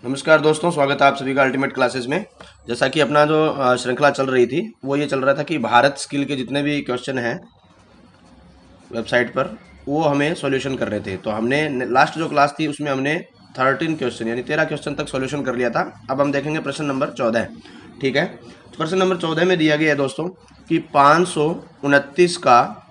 नमस्कार दोस्तों, स्वागत है आप सभी का अल्टीमेट क्लासेस में। जैसा कि अपना जो श्रृंखला चल रही थी वो ये चल रहा था कि भारत स्किल के जितने भी क्वेश्चन हैं वेबसाइट पर वो हमें सॉल्यूशन कर रहे थे। तो हमने लास्ट जो क्लास थी उसमें हमने 13 क्वेश्चन यानी 13 क्वेश्चन तक सॉल्यूशन कर लिया था। अब हम देखेंगे प्रश्न नंबर 14। ठीक है, प्रश्न नंबर 14 में दिया गया है दोस्तों कि 529 का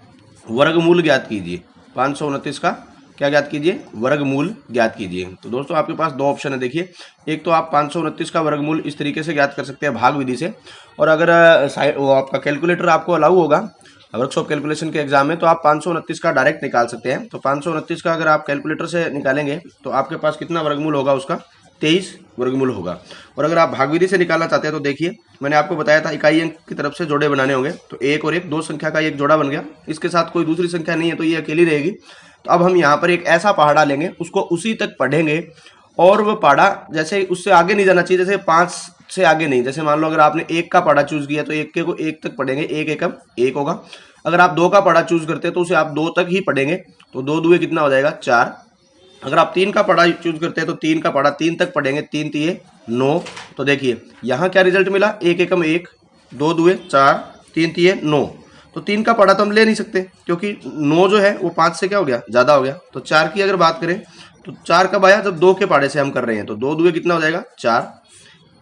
वर्गमूल ज्ञात कीजिए। 529 का क्या ज्ञात कीजिए? वर्गमूल ज्ञात कीजिए। तो दोस्तों आपके पास दो ऑप्शन है। देखिए, एक तो आप 529 का वर्गमूल इस तरीके से ज्ञात कर सकते हैं भाग विधि से, और अगर वो आपका कैलकुलेटर आपको अलाउ होगा वर्कशॉप कैलकुलेशन के एग्जाम में तो आप 529 का डायरेक्ट निकाल सकते हैं। तो 529 का अगर आप कैलकुलेटर से निकालेंगे तो आपके पास कितना वर्गमूल होगा? उसका 23 वर्गमूल होगा। और अगर आप भाग विधि से निकालना चाहते हैं तो देखिए, मैंने आपको बताया था इकाई अंक की तरफ से जोड़े बनाने होंगे। तो एक और एक, दो संख्या का एक जोड़ा बन गया, इसके साथ कोई दूसरी संख्या नहीं है तो ये अकेली रहेगी। तो अब हम यहाँ पर एक ऐसा पहाड़ा लेंगे, उसको उसी तक पढ़ेंगे, और वो पहाड़ा जैसे उससे आगे नहीं जाना चाहिए, जैसे 5 से आगे नहीं। जैसे मान लो अगर आपने 1 का पहाड़ा चूज किया तो 1 के को 1 तक पढ़ेंगे, 1 एकम 1 होगा। अगर आप 2 का पहाड़ा चूज करते हैं तो उसे आप 2 तक ही पढ़ेंगे, तो 2 दुए कितना हो जाएगा? 4। अगर आप 3 का पहाड़ा चूज करते हैं तो 3 का पहाड़ा 3 तक पढ़ेंगे, 3 तिये 9। तो देखिए यहाँ क्या रिजल्ट मिला? 1 एकम 1, 2 दुए 4, 3 तिये 9। तो 3 का पढ़ा तो हम ले नहीं सकते क्योंकि 9 जो है वो 5 से क्या हो गया? ज़्यादा हो गया। तो 4 की अगर बात करें तो 4 कब आया? जब 2 के पहाड़े से हम कर रहे हैं। तो 2 दुए कितना हो जाएगा? 4।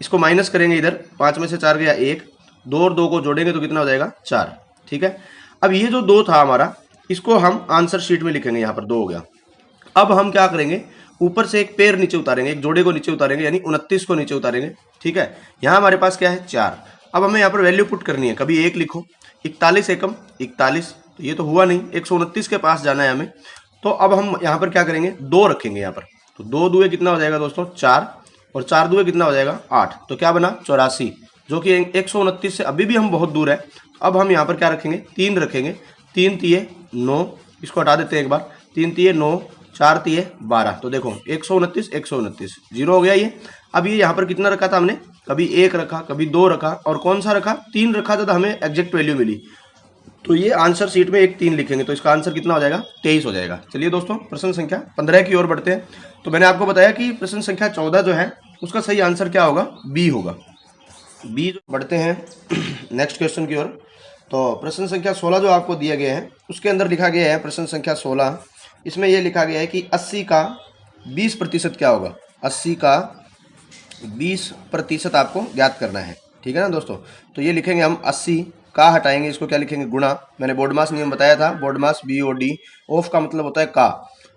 इसको माइनस करेंगे, इधर 5 में से 4 गया 1, 2 और 2 को जोड़ेंगे तो कितना हो जाएगा? 4। ठीक है, अब ये जो 2 था हमारा, इसको हम आंसर शीट में लिखेंगे। यहाँ पर 2 हो गया। अब हम क्या करेंगे? ऊपर से एक पेड़ नीचे उतारेंगे, एक जोड़े को नीचे उतारेंगे, यानी 29 को नीचे उतारेंगे। ठीक है, यहाँ हमारे पास क्या है? 4। अब हमें यहाँ पर वैल्यू पुट करनी है। कभी 1 लिखो, 41 एकम 41, तो ये तो हुआ नहीं, 129 के पास जाना है हमें। तो अब हम यहाँ पर क्या करेंगे? 2 रखेंगे यहाँ पर। तो 2 दुए कितना हो जाएगा दोस्तों? 4, और 4 दुए कितना हो जाएगा? 8। तो क्या बना? 84, जो कि 129 से अभी भी हम बहुत दूर है। अब हम यहाँ पर क्या रखेंगे? 3 रखेंगे, 3 तिये 9, इसको हटा देते हैं एक बार, 3 तिये 9, 4 तिये 12। तो देखो 129 129 जीरो हो गया ये। अब ये यहाँ पर कितना रखा था हमने? कभी 1 रखा, कभी 2 रखा, और कौन सा रखा? 3 रखा था, तो हमें एग्जैक्ट वैल्यू मिली। तो ये आंसर शीट में एक 3 लिखेंगे तो इसका आंसर कितना हो जाएगा? 23 हो जाएगा। चलिए दोस्तों, प्रश्न संख्या 15 की ओर बढ़ते हैं। तो मैंने आपको बताया कि प्रश्न संख्या 14 जो है उसका सही आंसर क्या होगा? बी होगा। बी। बढ़ते हैं नेक्स्ट क्वेश्चन की ओर। तो प्रश्न संख्या 16 जो आपको दिया गया है उसके अंदर लिखा गया है, प्रश्न संख्या 16, इसमें यह लिखा गया है कि 80 का 20% क्या होगा? 80 का 20% आपको ज्ञात करना है। ठीक है ना दोस्तों? तो ये लिखेंगे हम 80 का हटाएंगे, इसको क्या लिखेंगे? गुणा। मैंने बोर्ड मास नियम बताया था, बोर्ड मास BOD, ऑफ का मतलब होता है का।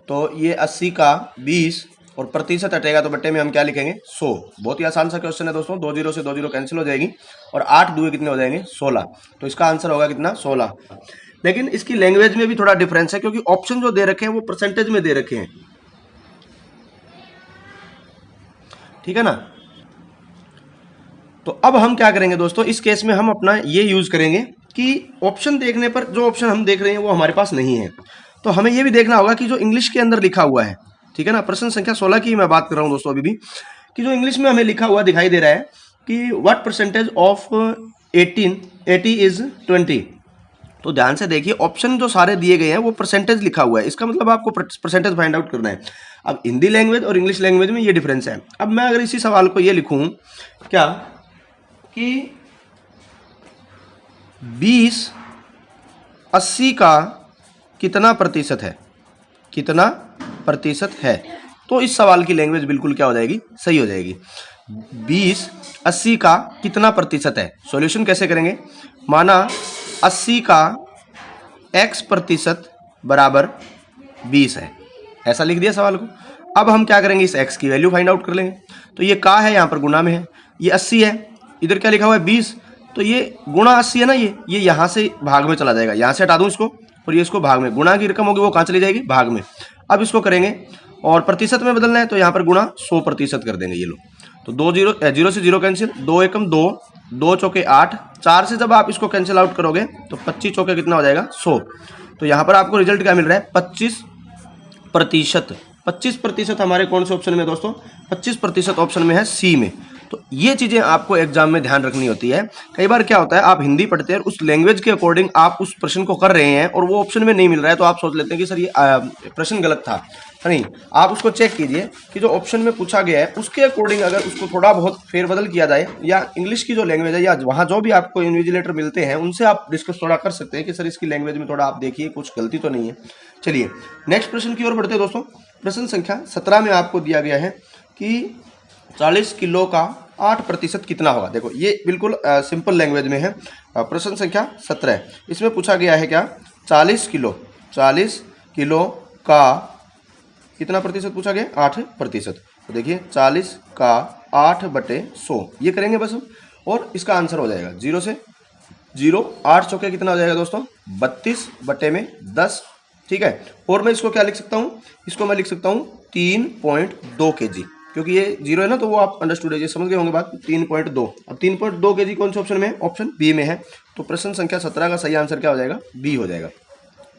तो ये 80 का 20 और प्रतिशत हटेगा तो बट्टे में हम क्या लिखेंगे? 100। बहुत ही आसान सा क्वेश्चन है दोस्तों। 2 जीरो से 2 जीरो कैंसिल हो जाएगी, और 8 दुए कितने हो जाएंगे? 16। तो इसका आंसर होगा कितना? 16। लेकिन इसकी लैंग्वेज में भी थोड़ा डिफरेंस है, क्योंकि ऑप्शन जो दे रखे हैं वो परसेंटेज में दे रखे हैं। ठीक है ना? तो अब हम क्या करेंगे दोस्तों, इस केस में हम अपना ये यूज करेंगे कि ऑप्शन देखने पर जो ऑप्शन हम देख रहे हैं वो हमारे पास नहीं है। तो हमें ये भी देखना होगा कि जो इंग्लिश के अंदर लिखा हुआ है, ठीक है ना, प्रश्न संख्या 16 की मैं बात कर रहा हूं दोस्तों अभी भी, कि जो इंग्लिश में हमें लिखा हुआ दिखाई दे रहा है कि व्हाट परसेंटेज ऑफ 80 इज 20। तो ध्यान से देखिए, ऑप्शन जो सारे दिए गए हैं वो परसेंटेज लिखा हुआ है, इसका मतलब आपको परसेंटेज फाइंड आउट करना है। अब हिंदी लैंग्वेज और इंग्लिश लैंग्वेज में ये डिफरेंस है। अब मैं अगर इसी सवाल को ये लिखूं क्या कि 20 80 का कितना प्रतिशत है? कितना प्रतिशत है? तो इस सवाल की लैंग्वेज बिल्कुल क्या हो जाएगी? सही हो जाएगी। 20 80 का कितना प्रतिशत है? सॉल्यूशन कैसे करेंगे? माना 80 का x प्रतिशत बराबर 20 है, ऐसा लिख दिया सवाल को। अब हम क्या करेंगे? इस x की वैल्यू फाइंड आउट कर लेंगे। तो ये का है, यहाँ पर गुना में है, ये 80 है, इधर क्या लिखा हुआ है? 20। तो ये गुणा 80 है ना, ये यहाँ से भाग में चला जाएगा, यहाँ से हटा दूँ इसको, और ये इसको भाग में, गुणा की रकम होगी वो कहाँ चली जाएगी? भाग में। अब इसको करेंगे और प्रतिशत में बदलना है तो यहाँ पर गुणा 100% कर देंगे। ये लो, तो 2 जीरो, 0 से 0 कैंसिल, 2 एकम 2, 2 चौके 8, 4 से जब आप इसको कैंसिल आउट करोगे तो 25 चौके कितना हो जाएगा? 100। तो यहाँ पर आपको रिजल्ट क्या मिल रहा है? 25%। 25% हमारे कौन से ऑप्शन में दोस्तों? 25% ऑप्शन में है सी में। तो ये चीज़ें आपको एग्जाम में ध्यान रखनी होती है। कई बार क्या होता है, आप हिंदी पढ़ते हैं, उस लैंग्वेज के अकॉर्डिंग आप उस प्रश्न को कर रहे हैं और वो ऑप्शन में नहीं मिल रहा है, तो आप सोच लेते हैं कि सर ये प्रश्न गलत था। नहीं, आप उसको चेक कीजिए कि जो ऑप्शन में पूछा गया है उसके अकॉर्डिंग अगर उसको थोड़ा बहुत फेरबदल किया जाए, या इंग्लिश की जो लैंग्वेज है या वहाँ जो भी आपको इन्विजिलेटर मिलते हैं उनसे आप डिस्कस थोड़ा कर सकते हैं कि सर इसकी लैंग्वेज में थोड़ा आप देखिए कुछ गलती तो नहीं है। चलिए नेक्स्ट प्रश्न की ओर बढ़ते हैं दोस्तों। प्रश्न संख्या 17 में आपको दिया गया है कि 40 किलो का 8% कितना होगा। देखो ये बिल्कुल सिंपल लैंग्वेज में है। प्रश्न संख्या 17 इसमें पूछा गया है क्या, 40 किलो का कितना प्रतिशत पूछा गया, 8%। तो देखिए 40 का 8/100 ये करेंगे बस, और इसका आंसर हो जाएगा 0 से 0, 8 चौके कितना हो जाएगा दोस्तों, 32/10। ठीक है, और मैं इसको क्या लिख सकता हूँ, इसको मैं लिख सकता हूँ 3.2 kg, क्योंकि ये 0 है ना, तो वो आप अंडरस्टूड है, ये समझ गए होंगे बात। 3.2, अब 3.2 kg कौन से ऑप्शन में है, ऑप्शन बी में है। तो प्रश्न संख्या 17 का सही आंसर क्या हो जाएगा, बी हो जाएगा।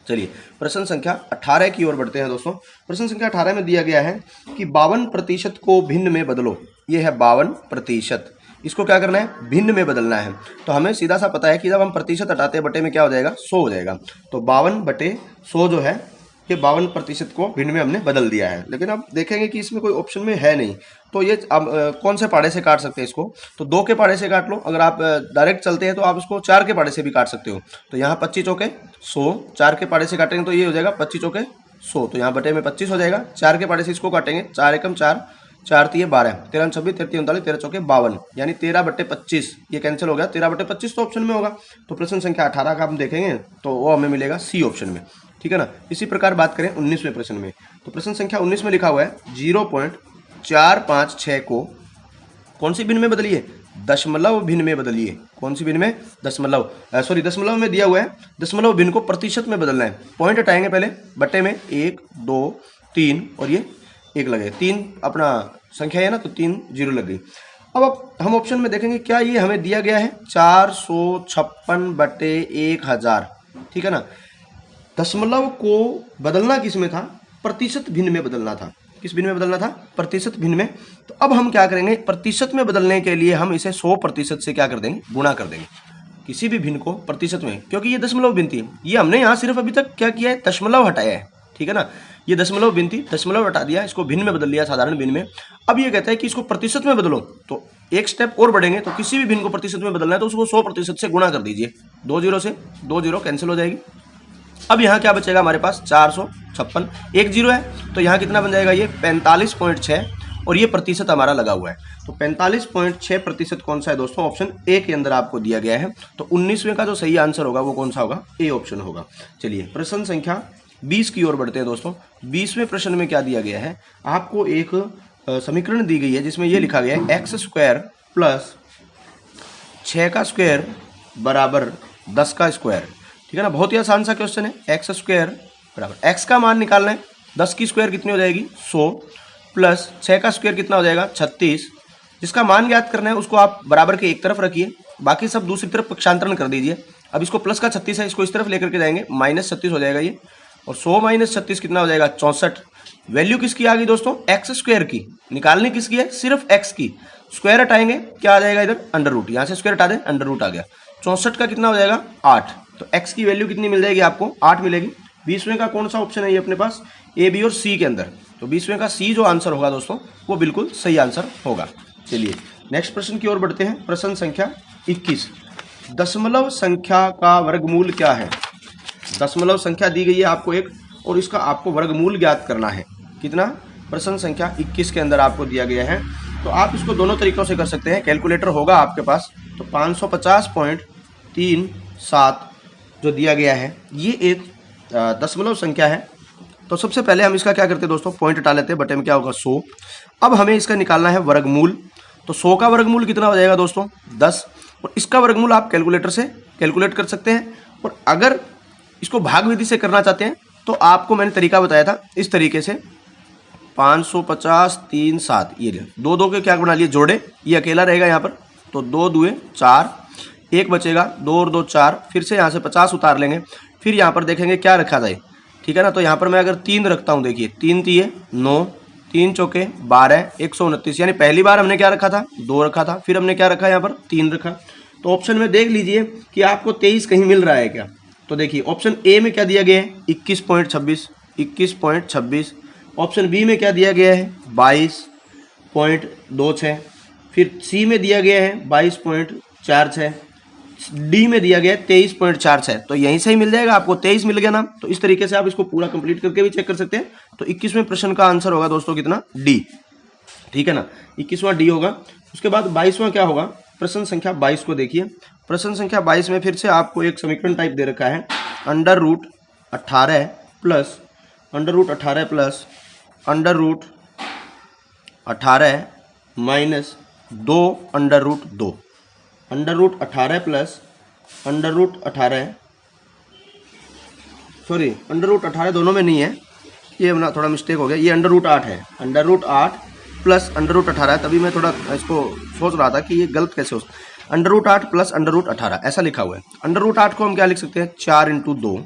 चलिए प्रश्न संख्या 18 की ओर बढ़ते हैं दोस्तों। प्रश्न संख्या 18 में दिया गया है कि 52% को भिन्न में बदलो। ये है 52%, इसको क्या करना है, भिन्न में बदलना है। तो हमें सीधा सा पता है कि जब हम प्रतिशत हटाते हैं बटे में क्या हो जाएगा, 100 हो जाएगा। तो 52/100 जो है ये 52% को भिन्न में हमने बदल दिया है। लेकिन अब देखेंगे कि इसमें कोई ऑप्शन में है नहीं, तो ये अब कौन से पाड़े से काट सकते हैं इसको, तो 2 के पाड़े से काट लो। अगर आप डायरेक्ट चलते हैं तो आप इसको 4 के पाड़े से भी काट सकते हो। तो यहाँ 25 चौके 100, 4 के पाड़े से काटेंगे तो ये हो जाएगा 25 चौके 100, तो यहाँ बटे में 25 हो जाएगा। 4 के पाड़े से इसको काटेंगे, 4 एकम 4, 4 तिये 12, 13 26, 13 39, 13 चौके 52, यानी 13/25 ये कैंसिल हो गया, 13/25 तो ऑप्शन में होगा। तो प्रश्न संख्या 18 का हम देखेंगे तो वो हमें मिलेगा सी ऑप्शन में। ठीक है ना। इसी प्रकार बात करें 19वें प्रश्न में, तो प्रश्न संख्या 19 में लिखा हुआ है 0.456 को कौन सी भिन्न में बदलिए, दशमलव भिन्न में बदलिए। कौन सी भिन्न में, दशमलव, दशमलव में दिया हुआ है, दशमलव भिन्न को प्रतिशत में बदलना है। पॉइंट हटाएंगे पहले, बट्टे में 1 2 3 और ये 1 लगे, 3 अपना संख्या है ना, तो 3 0 लग गई। अब हम ऑप्शन में देखेंगे क्या ये हमें दिया गया है 456/1000। ठीक है ना। दशमलव को बदलना किस में था, प्रतिशत भिन्न में बदलना था। किस भिन्न में बदलना था, प्रतिशत भिन्न में। तो अब हम क्या करेंगे, प्रतिशत में बदलने के लिए हम इसे 100% से क्या कर देंगे, गुणा कर देंगे किसी भी भिन्न को प्रतिशत में, क्योंकि ये दशमलव भिन्न थी। ये हमने यहाँ सिर्फ अभी तक क्या किया है, दशमलव हटाया है। ठीक है ना, ये दशमलव भिन्न थी, दशमलव हटा दिया, इसको भिन्न में बदल दिया, साधारण भिन्न में। अब ये कहता है कि इसको प्रतिशत में बदलो, तो एक स्टेप और बढ़ेंगे, तो किसी भी भिन्न को प्रतिशत में बदलना है तो उसको 100% से गुणा कर दीजिए। 2 0 से 2 0 कैंसिल हो जाएगी। अब यहाँ क्या बचेगा हमारे पास, 456, 1 0 है, तो यहाँ कितना बन जाएगा, ये 45.6, और ये प्रतिशत हमारा लगा हुआ है। तो 45.6% कौन सा है दोस्तों, ऑप्शन ए के अंदर आपको दिया गया है। तो 19वें का जो सही आंसर होगा वो कौन सा होगा, ए ऑप्शन होगा। चलिए प्रश्न संख्या 20 की ओर बढ़ते हैं दोस्तों। 20वें प्रश्न में क्या दिया गया है, आपको एक समीकरण दी गई है जिसमें यह लिखा गया है x² + 6 का स्क्वायर बराबर 10 का स्क्वायर। ठीक है ना, बहुत ही आसान सा क्वेश्चन है। x² बराबर, x का मान निकालना है, 10 की स्क्वायर कितनी हो जाएगी 100, प्लस 6 का स्क्वायर कितना हो जाएगा 36। जिसका मान ज्ञात करना है उसको आप बराबर के एक तरफ रखिए, बाकी सब दूसरी तरफ पक्षांतरण कर दीजिए। अब इसको प्लस का 36 है, इसको इस तरफ लेकर के जाएंगे, -36 हो जाएगा ये, और 100 - 36 कितना हो जाएगा 64। वैल्यू किसकी आ गई दोस्तों, x² की। निकालनी किसकी है, सिर्फ x की। स्क्वायर हटाएंगे क्या आ जाएगा इधर, √। यहाँ से स्क्वायर हटा दें, √। आ गया। 64 का कितना हो जाएगा 8। तो x की वैल्यू कितनी मिल जाएगी आपको, 8 मिलेगी। 20वें का कौन सा ऑप्शन है ये अपने पास, ए, बी और सी के अंदर। तो 20वें का सी जो आंसर होगा दोस्तों वो बिल्कुल सही आंसर होगा। चलिए नेक्स्ट प्रश्न की ओर बढ़ते हैं। प्रश्न संख्या 21, दशमलव संख्या का वर्गमूल क्या है। दशमलव संख्या दी गई है आपको एक, और इसका आपको वर्गमूल ज्ञात करना है। कितना, प्रश्न संख्या 21 के अंदर आपको दिया गया है। तो आप इसको दोनों तरीकों से कर सकते हैं। कैलकुलेटर होगा आपके पास, तो 550.37 जो दिया गया है ये एक दशमलव संख्या है। तो सबसे पहले हम इसका क्या करते हैं दोस्तों, पॉइंट हटा लेते हैं, बटे में क्या होगा 100। अब हमें इसका निकालना है वर्गमूल। तो 100 का वर्गमूल कितना हो जाएगा दोस्तों 10, और इसका वर्गमूल आप कैलकुलेटर से कैलकुलेट कर सकते हैं। और अगर इसको भाग विधि से करना चाहते हैं तो आपको मैंने तरीका बताया था इस तरीके से, 550.37 ये 2 के क्या बना लिए जोड़े, ये अकेला रहेगा यहाँ पर, तो 2 दूए 4, 1 बचेगा, 2 और 2 4, फिर से यहाँ से 50 उतार लेंगे, फिर यहाँ पर देखेंगे क्या रखा जाए। ठीक है ना, तो यहाँ पर मैं अगर 3 रखता हूँ, देखिए 3 तिये 9, 3 चौके 12, 129, यानी पहली बार हमने क्या रखा था 2 रखा था, फिर हमने क्या रखा यहाँ पर 3 रखा। तो ऑप्शन में देख लीजिए कि आपको 23 कहीं मिल रहा है क्या। तो देखिए ऑप्शन ए में क्या दिया गया है 21.26, 21.26। ऑप्शन बी में क्या दिया गया है 22.26, फिर सी में दिया गया है 22.46, डी में दिया गया है 23.46। तो यहीं से ही मिल जाएगा आपको, 23 मिल गया ना। तो इस तरीके से आप इसको पूरा कंप्लीट करके भी चेक कर सकते हैं। तो 21वें प्रश्न का आंसर होगा दोस्तों कितना, डी, ठीक है ना, 21वां डी होगा। उसके बाद 22वां क्या होगा, प्रश्न संख्या 22 को देखिए। प्रश्न संख्या 22 में फिर से आपको एक समीकरण टाइप दे रखा है, under root 18 plus minus 2 under root 2, under root 18 plus under root 18, sorry under root 18 दोनों में नहीं है, ये अपना थोड़ा मिस्टेक हो गया, ये अंडर रूट 8 है, under root 8 plus under root 18 है, तभी मैं थोड़ा इसको सोच रहा था कि ये गलत कैसे हो। Under root 8 plus under root 18 ऐसा लिखा हुआ है। अंडर रूट 8 को हम क्या लिख सकते हैं 4 × 2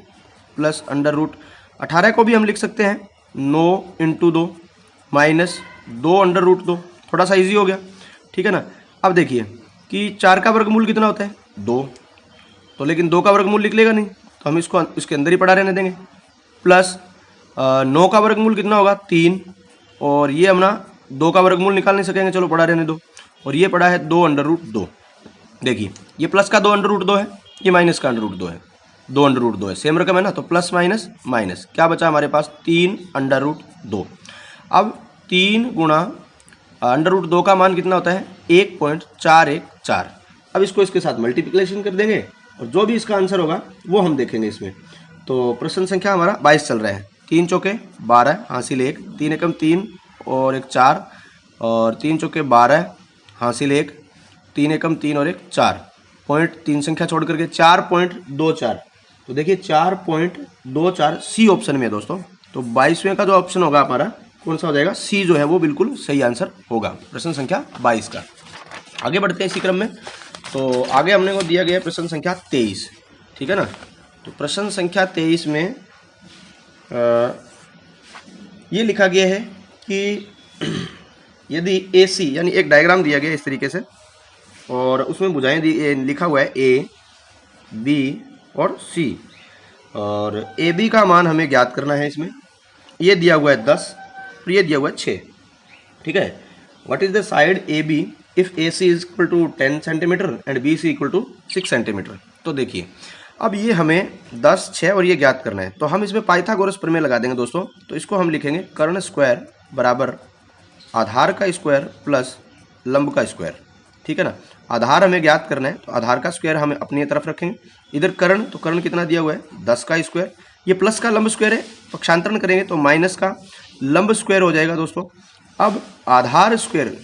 प्लस अंडर रूट 18 को भी हम लिख सकते हैं 9 × 2 माइनस 2 अंडर रूट 2, थोड़ा सा ईजी हो गया, ठीक है ना। अब देखिए कि 4 का वर्गमूल कितना होता है 2, तो लेकिन 2 का वर्गमूल निकलेगा नहीं, तो हम इसको इसके अंदर ही पड़ा रहने देंगे। प्लस 9 का वर्गमूल कितना होगा 3, और ये अपना 2 का वर्गमूल निकाल नहीं सकेंगे, चलो पड़ा रहने दो, और ये पड़ा है 2 अंडर रूट 2। देखिए ये प्लस का 2 अंडर रूट 2 है, ये माइनस का अंडर रूट 2 है, 2 अंडर रूट 2 है, सेम रकम है ना, तो प्लस माइनस माइनस क्या बचा हमारे पास 3 अंडर रूट 2। अब 3 गुणा अंडर रूट 2 का मान कितना होता है 1.414। अब इसको इसके साथ मल्टीप्लिकेशन कर देंगे और जो भी इसका आंसर होगा वो हम देखेंगे इसमें। तो प्रश्न संख्या हमारा 22 चल रहा है, 3 चौके 12 हासिल 1, 3 एकम 3 और 1 4, और 3 चौके 12 हासिल 1, 3 एकम 3 और 1 4, पॉइंट 3 संख्या छोड़ करके 4.24। तो देखिए 4.24 सी ऑप्शन में है दोस्तों। तो 22वें का जो ऑप्शन होगा हमारा कौन सा हो जाएगा, सी जो है वो बिल्कुल सही आंसर होगा प्रश्न संख्या 22 का। आगे बढ़ते हैं इसी क्रम में। तो आगे हमने को दिया गया प्रश्न संख्या 23, ठीक है ना। तो प्रश्न संख्या 23 में ये लिखा गया है कि यदि AC यानी एक डायग्राम दिया गया इस तरीके से, और उसमें भुजाएं लिखा हुआ है A, B और C, और AB का मान हमें ज्ञात करना है। इसमें ये दिया हुआ है 10 और ये दिया हुआ है 6, ठीक है। What is the side AB if AC is equal to 10 centimetre and BC equal to 6 centimetre. तो देखिए अब ये हमें 10, 6 और ये ज्ञात करना है, तो हम इसमें पाइथागोरस प्रमेय लगा देंगे दोस्तों। तो इसको हम लिखेंगे कर्ण स्क्वायर बराबर आधार का स्क्वायर प्लस लंब का स्क्वायर, ठीक है ना। आधार हमें ज्ञात करना है, तो आधार का स्क्वायर हम अपनी तरफ रखेंगे। इधर कर्ण, तो कर्ण कितना दिया हुआ है 10 का स्क्वायर, ये प्लस का लंब स्क्वायर है, पक्षांतरण करेंगे तो माइनस का लंब स्क्वायर हो जाएगा दोस्तों। अब आधार स्क्वायर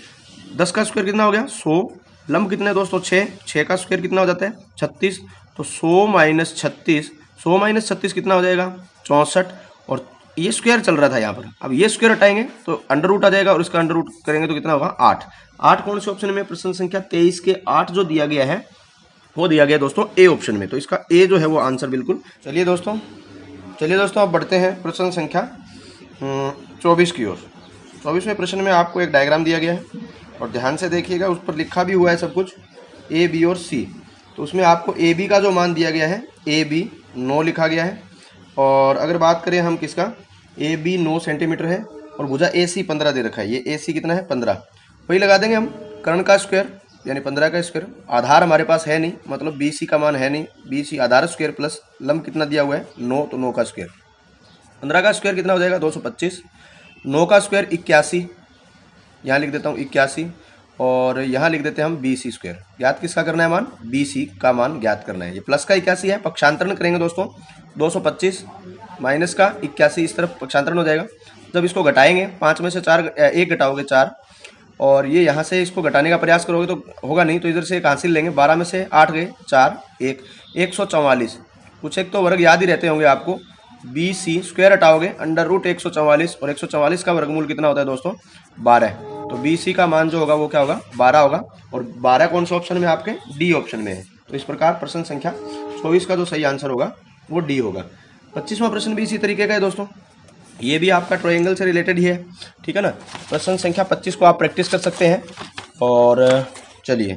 10 का स्क्वायर कितना हो गया 100, लंब कितना है दोस्तों 6, 6 का स्क्वायर कितना हो जाता है 36, तो 100 माइनस 36, 100 माइनस 36 कितना हो जाएगा 64, और ये स्क्वायर चल रहा था यहाँ पर। अब ये स्क्वायर हटाएंगे तो अंडर रूट आ जाएगा, और इसका अंडर रूट करेंगे तो कितना होगा 8। 8 कौन से ऑप्शन में, प्रश्न संख्या 23 के 8 जो दिया गया है वो दिया गया दोस्तों ए ऑप्शन में। तो इसका ए जो है वो आंसर बिल्कुल। चलिए दोस्तों अब बढ़ते हैं प्रश्न संख्या 24 की ओर। 24वें प्रश्न में आपको एक डायग्राम दिया गया है, और ध्यान से देखिएगा, उस पर लिखा भी हुआ है सब कुछ A, B और C। तो उसमें आपको AB का जो मान दिया गया है AB 9 लिखा गया है, और अगर बात करें हम किसका AB 9 सेंटीमीटर है, और भुजा AC 15 दे रखा है। ये AC कितना है 15, वही लगा देंगे हम कर्ण का स्क्वायर यानी 15 का स्क्वायर। आधार हमारे पास है नहीं, मतलब BC का मान है नहीं, BC आधार स्क्वायर प्लस लंब कितना दिया हुआ है 9, तो 9 का स्क्वायर। 15 का स्क्वायर कितना हो जाएगा 225, 9 का स्क्वायर 81, यहाँ लिख देता हूँ 81, और यहाँ लिख देते हैं हम BC स्क्वायर। ज्ञात किसका करना है मान, BC का मान ज्ञात करना है। ये प्लस का 81 है, पक्षांतरण करेंगे दोस्तों 225 माइनस का 81 इस तरफ पक्षांतरण हो जाएगा। जब इसको घटाएंगे 5 में से 4 1 घटाओगे 4, और ये यहाँ से इसको घटाने का प्रयास करोगे तो होगा नहीं, तो इधर से एक हासिल लेंगे, 12 में से 8 गए 4 1 144। कुछ एक तो वर्ग याद ही रहते होंगे आपको। BC स्क्वायर हटाओगे अंडर रूट 144, और 144 का वर्गमूल कितना होता है दोस्तों 12। तो BC का मान जो होगा वो क्या होगा 12 होगा, और 12 कौन से ऑप्शन में आपके डी ऑप्शन में है। तो इस प्रकार प्रश्न संख्या 24 का जो सही आंसर होगा वो डी होगा। 25वां प्रश्न भी इसी तरीके का है दोस्तों। ये भी आपका ट्रायंगल से रिलेटेड ही है, ठीक है ना। प्रश्न संख्या 25 को आप प्रैक्टिस कर सकते हैं। और चलिए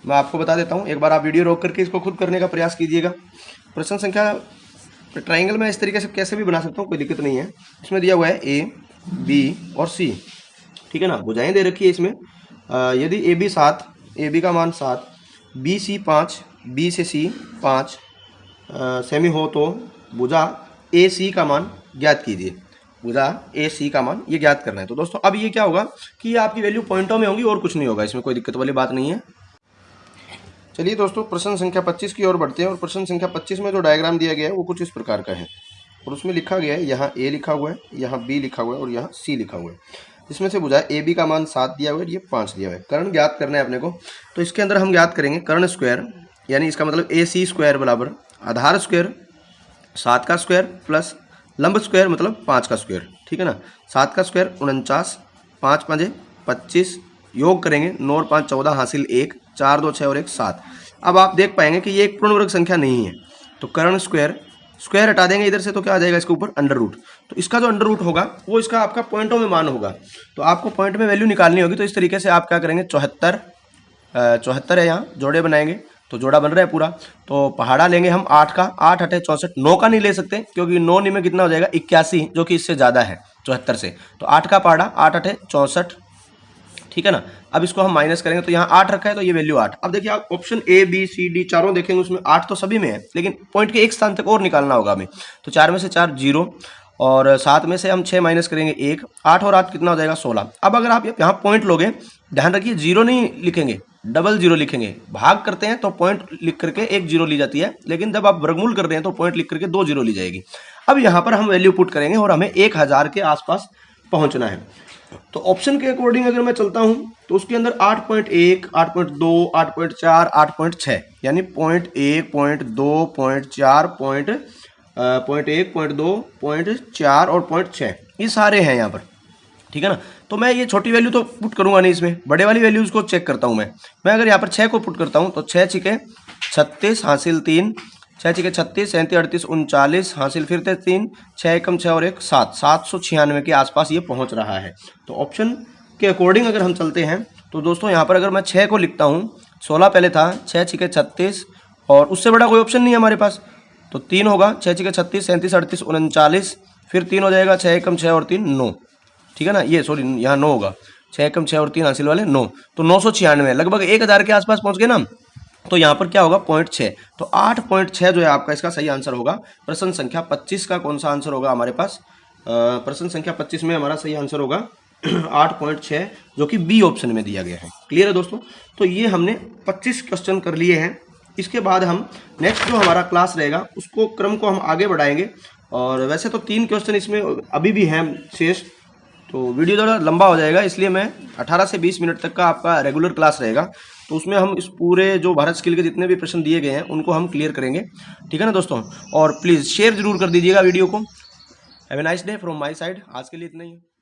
मैं आपको बता देता हूँ, एक बार आप वीडियो रोक करके इसको खुद करने का प्रयास कीजिएगा। प्रश्न संख्या ट्रायंगल में इस तरीके से कैसे भी बना सकता हूँ, कोई दिक्कत नहीं है। इसमें दिया हुआ है ए, बी और सी, ठीक है ना। भुजाएं दे रखी है इसमें। यदि ए बी 7, ए बी का मान 7, बी सी 5, बी से सी 5 सेमी हो तो भुजा ए सी का मान ज्ञात कीजिए। भुजा ए सी का मान ये ज्ञात करना है। तो दोस्तों अब ये क्या होगा कि ये आपकी वैल्यू पॉइंटों में होगी और कुछ नहीं होगा, इसमें कोई दिक्कत वाली बात नहीं है। चलिए दोस्तों प्रश्न संख्या 25 की ओर बढ़ते हैं। और प्रश्न संख्या 25 में जो डायग्राम दिया गया है वो कुछ इस प्रकार का है। और उसमें लिखा गया है, यहाँ ए लिखा हुआ है, यहाँ बी लिखा हुआ है और यहाँ सी लिखा हुआ है। इसमें से भुजा ए बी का मान 7 दिया हुआ है, ये 5 दिया हुआ है। कर्ण ज्ञात करना है अपने को। तो इसके अंदर हम ज्ञात करेंगे कर्ण स्क्वायर, यानी इसका मतलब ए सी स्क्वायर बराबर आधार स्क्वायर 7 का स्क्वायर प्लस लंब स्क्वायर मतलब 5 का स्क्वायर, ठीक है ना। 7 का स्क्वायर 49, 5 5 25, योग करेंगे 9 और 5 14 हासिल 1, 4 2 6 और 1 7। अब आप देख पाएंगे कि ये एक पूर्ण वर्ग संख्या नहीं है, तो कर्ण स्क्वायर, स्क्वायर हटा देंगे इधर से तो क्या आ जाएगा इसके ऊपर अंडर रूट। तो इसका जो अंडर रूट होगा वो इसका आपका पॉइंटों में मान होगा। तो आपको पॉइंट में वैल्यू निकालनी होगी। तो इस तरीके से आप क्या करेंगे, 74 है, यहाँ जोड़े बनाएंगे तो जोड़ा बन रहा है पूरा। तो पहाड़ा लेंगे हम 8 का, 8 8 64, 9 का नहीं ले सकते क्योंकि 9 में कितना हो जाएगा 81, जो कि इससे ज़्यादा है 74 से। तो 8 का पहाड़ा 8 8 64, ठीक है ना। अब इसको हम माइनस करेंगे तो यहाँ 8 रखा है तो ये वैल्यू 8। अब देखिए आप option A B C D चारों देखेंगे, उसमें 8 तो सभी में है, लेकिन पॉइंट के एक स्थान तक और निकालना होगा हमें। तो 4 में से 4 0 और 7 में से हम 6 माइनस करेंगे 1, 8 और 8 कितना हो जाएगा 16। अब अगर आप यहाँ पॉइंट लोगे, ध्यान रखिए 0 नहीं लिखेंगे, डबल 0 लिखेंगे। भाग करते हैं तो पॉइंट लिख करके 1 0 ली जाती है, लेकिन जब आप वर्गमूल कर रहे हैं तो पॉइंट लिख करके 2 0 ली जाएगी। अब यहाँ पर हम वैल्यू पुट करेंगे और हमें 1000 के आसपास पहुँचना है। तो ऑप्शन के अकॉर्डिंग अगर मैं चलता हूं तो उसके अंदर 8.1, 8.2, 8.4, 8.6, यानी 0.1, 0.2, 0.4, 0.1, 0.2, 0.4 और 0.6 ये सारे हैं यहाँ पर, ठीक है ना। तो मैं ये छोटी वैल्यू तो पुट करूंगा नहीं, इसमें बड़े वाली वैल्यूज को चेक करता हूं मैं अगर यहाँ पर 6 को पुट करता हूं तो 6 छिके 36 हासिल 3, 6 छिके 36, 37 38 39 हासिल फिर 3, 6 एकम 6 और 1 7, 796 के आसपास ये पहुंच रहा है। तो ऑप्शन के अकॉर्डिंग अगर हम चलते हैं तो दोस्तों यहाँ पर अगर मैं 6 को लिखता हूँ, 16 पहले था, 6 छिके 36 और उससे बड़ा कोई ऑप्शन नहीं है हमारे पास, तो 3 होगा, 6 छिके 36, 37 38 39, फिर 3 हो जाएगा, 6 एकम 6 और 3 9, ठीक है ना। ये सॉरी यहाँ 9 होगा, 6 एकम 6 और 3 हासिल वाले 9, तो 996 लगभग 1000 के आसपास पहुँच गए ना। तो यहाँ पर क्या होगा 0.6, तो 8.6 जो है आपका इसका सही आंसर होगा। प्रश्न संख्या 25 का कौन सा आंसर होगा हमारे पास, प्रश्न संख्या 25 में हमारा सही आंसर होगा 8.6, जो कि बी ऑप्शन में दिया गया है। क्लियर है दोस्तों। तो ये हमने 25 क्वेश्चन कर लिए हैं। इसके बाद हम नेक्स्ट जो हमारा क्लास रहेगा उसको क्रम को हम आगे बढ़ाएंगे। और वैसे तो 3 क्वेश्चन इसमें अभी भी हैं शेष, तो वीडियो ज़रा लंबा हो जाएगा, इसलिए मैं 18 से 20 मिनट तक का आपका रेगुलर क्लास रहेगा। तो उसमें हम इस पूरे जो भारत स्किल के जितने भी प्रश्न दिए गए हैं उनको हम क्लियर करेंगे, ठीक है ना दोस्तों। और प्लीज़ शेयर जरूर कर दीजिएगा वीडियो को। Have a nice day from my side. आज के लिए इतना ही।